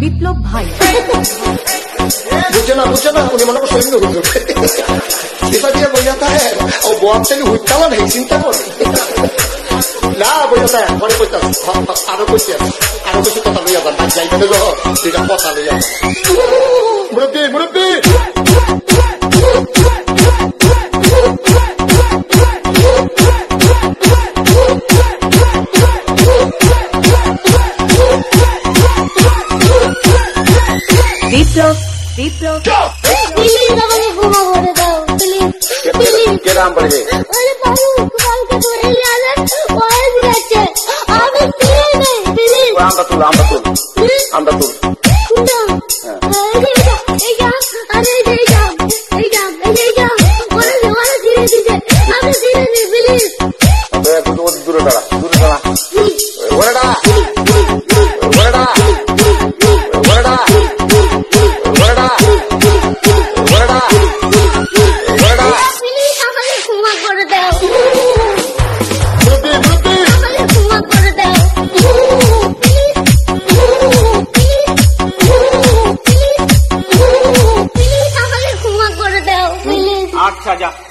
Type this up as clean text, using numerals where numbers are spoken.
বিপ্লব ভাই বুঝছে না উনি মনে করে সৈন্য হুজুর এটা দিয়ে বই যাতা হ্যাঁ ও বয়ান থেকে হুইতালা নেই চিন্তা করে না বই যাতা পরে কইতাম আরো কইছি আরো কিছু কথা লইয়া যান যাই মানে যেটা কথা লইয়া মুরব্বী বিপ্লব প্লিজ আমাকে ক্ষমা করে দাও প্লিজ কে নাম পড়বে আরে বাবু কালকে ধরে নিয়ে ওয়াজ গেছে আমি ফিরে নেই প্লিজ আমরা তুল এই যা আরে এই যা ওরা ধীরে দিতে আমি ফিরে নেই প্লিজ দূরে দাঁড়া ওরে দাঁড়া আচ্ছা যা